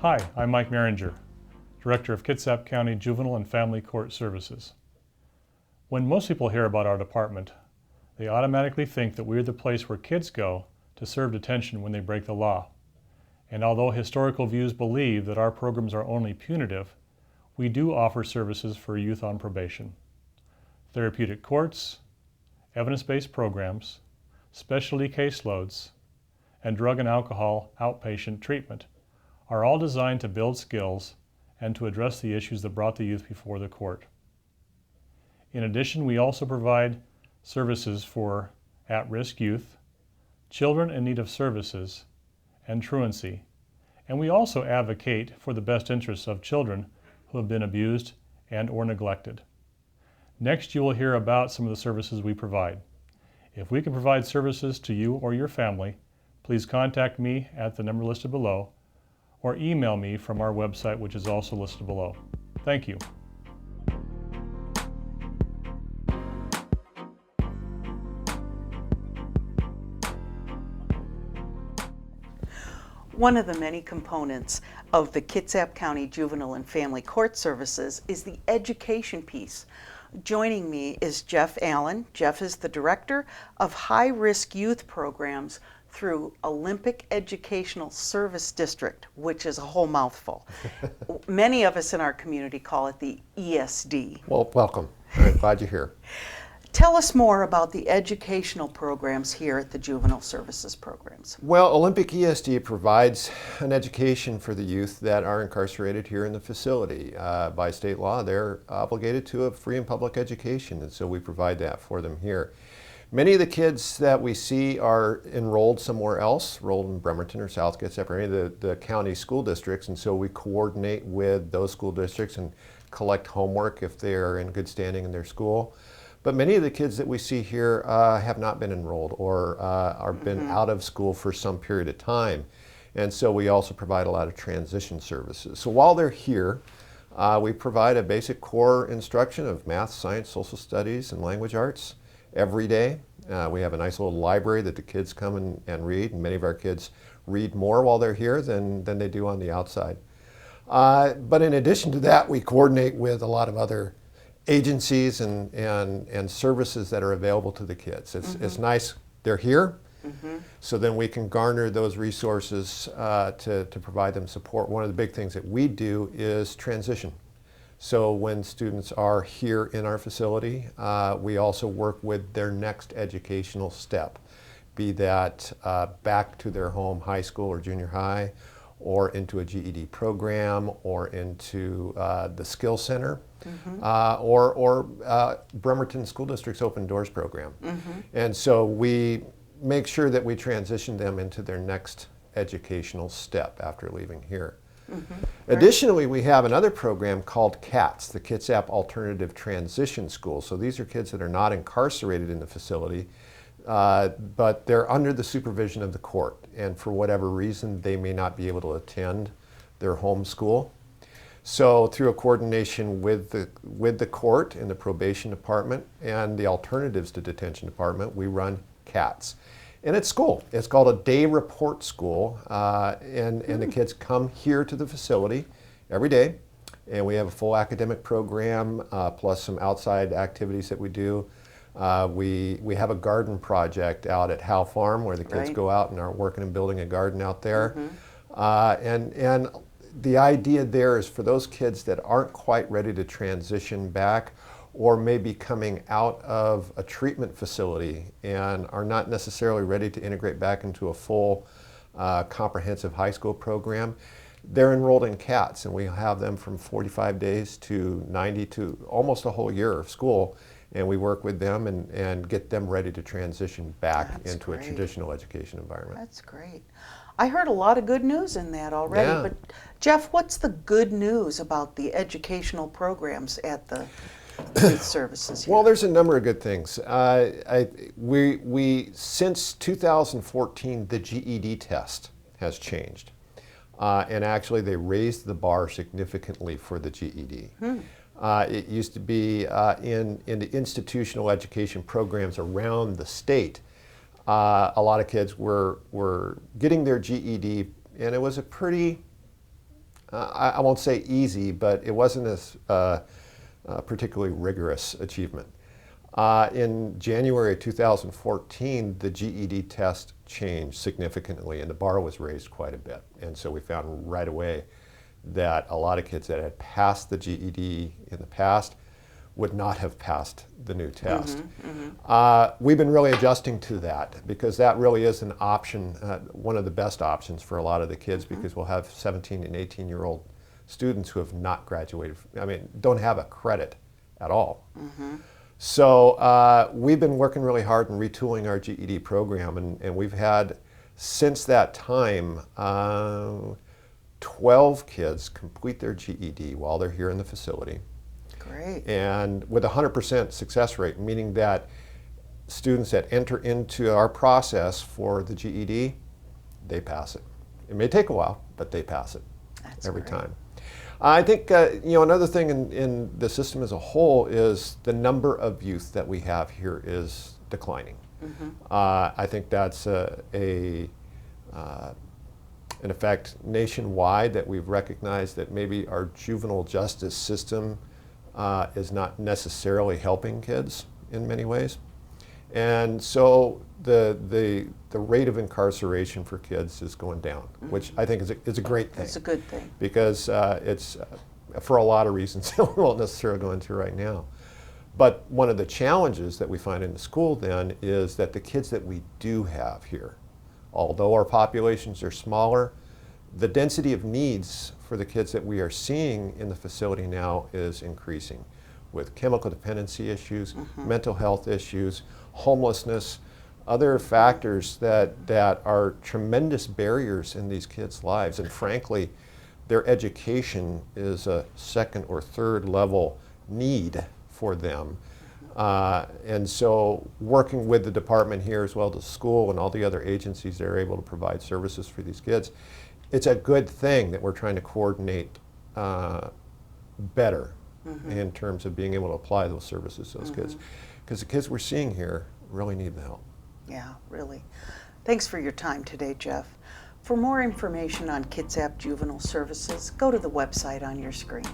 Hi, I'm Mike Maringer, Director of Kitsap County Juvenile and Family Court Services. When most people hear about our department, they automatically think that we're the place where kids go to serve detention when they break the law. And although historical views believe that our programs are only punitive, we do offer services for youth on probation. Therapeutic courts, evidence-based programs, specialty caseloads, and drug and alcohol outpatient treatment are all designed to build skills and to address the issues that brought the youth before the court. In addition, we also provide services for at-risk youth, children in need of services, and truancy. And we also advocate for the best interests of children who have been abused and or neglected. Next, you will hear about some of the services we provide. If we can provide services to you or your family, please contact me at the number listed below or email me from our website, which is also listed below. Thank you. One of the many components of the Kitsap County Juvenile and Family Court Services is the education piece. Joining me is Jeff Allen. Jeff is the Director of High-Risk Youth Programs through Olympic Educational Service District, which is a whole mouthful. Many of us in our community call it the ESD. Well, welcome. I'm glad you're here. Tell us more about the educational programs here at the Juvenile Services Programs. Well, Olympic ESD provides an education for the youth that are incarcerated here in the facility. By state law, they're obligated to a free and public education, and so we provide that for them here. Many of the kids that we see are enrolled somewhere else, enrolled in Bremerton or South Kitsap or any of the county school districts, and so we coordinate with those school districts and collect homework if they are in good standing in their school. But many of the kids that we see here have not been enrolled or are been out of school for some period of time. And so we also provide a lot of transition services. So while they're here, we provide a basic core instruction of math, science, social studies, and language arts every day. We have a nice little library that the kids come and read, and many of our kids read more while they're here than they do on the outside. But in addition to that, we coordinate with a lot of other agencies and services that are available to the kids. It's nice they're here, so then we can garner those resources to provide them support. One of the big things that we do is transition. So when students are here in our facility, we also work with their next educational step, be that back to their home high school or junior high, or into a GED program, or into the Skill Center, or Bremerton School District's Open Doors program. And so we make sure that we transition them into their next educational step after leaving here. Additionally, we have another program called CATS, the Kitsap Alternative Transition School. So these are kids that are not incarcerated in the facility, but they're under the supervision of the court, and for whatever reason they may not be able to attend their home school. So through a coordination with the court and the probation department and the alternatives to detention department, we run CATS. And it's school. It's called a day report school, and the kids come here to the facility every day, and we have a full academic program plus some outside activities that we do. We have a garden project out at Howe Farm where the kids go out and are working and building a garden out there. And the idea there is for those kids that aren't quite ready to transition back, or maybe coming out of a treatment facility and are not necessarily ready to integrate back into a full comprehensive high school program, they're enrolled in CATS, and we have them from 45 days to 90 to almost a whole year of school, and we work with them and get them ready to transition back into a traditional education environment. That's great. I heard a lot of good news in that already, but Jeff, what's the good news about the educational programs at the youth services here? Well, there's a number of good things. Since 2014, the GED test has changed. And actually, they raised the bar significantly for the GED. It used to be in the institutional education programs around the state. A lot of kids were getting their GED, and it was a pretty I won't say easy, but it wasn't a particularly rigorous achievement. In January of 2014, the GED test changed significantly and the bar was raised quite a bit. And so we found right away that a lot of kids that had passed the GED in the past would not have passed the new test. We've been really adjusting to that because that really is an option, one of the best options for a lot of the kids, because we'll have 17 and 18-year-old students who have not graduated, don't have a credit at all. So we've been working really hard in retooling our GED program, and we've had, since that time, 12 kids complete their GED while they're here in the facility. Great. And with a 100% success rate, meaning that students that enter into our process for the GED, they pass it. It may take a while, but they pass it. That's every great. time. I think another thing in the system as a whole is the number of youth that we have here is declining. I think that's an effect nationwide that we've recognized that maybe our juvenile justice system is not necessarily helping kids in many ways. And so the rate of incarceration for kids is going down, which I think is a great thing. It's a good thing. Because it's for a lot of reasons that we won't necessarily go into right now. But one of the challenges that we find in the school then is that the kids that we do have here, although our populations are smaller, the density of needs for the kids that we are seeing in the facility now is increasing, with chemical dependency issues, mental health issues, homelessness, other factors that are tremendous barriers in these kids' lives. And frankly, their education is a second or third level need for them. And so working with the department here as well as the school and all the other agencies that are able to provide services for these kids, it's a good thing that we're trying to coordinate better in terms of being able to apply those services to those kids. Because the kids we're seeing here really need the help. Yeah, really. Thanks for your time today, Jeff. For more information on Kitsap Juvenile Services, go to the website on your screen.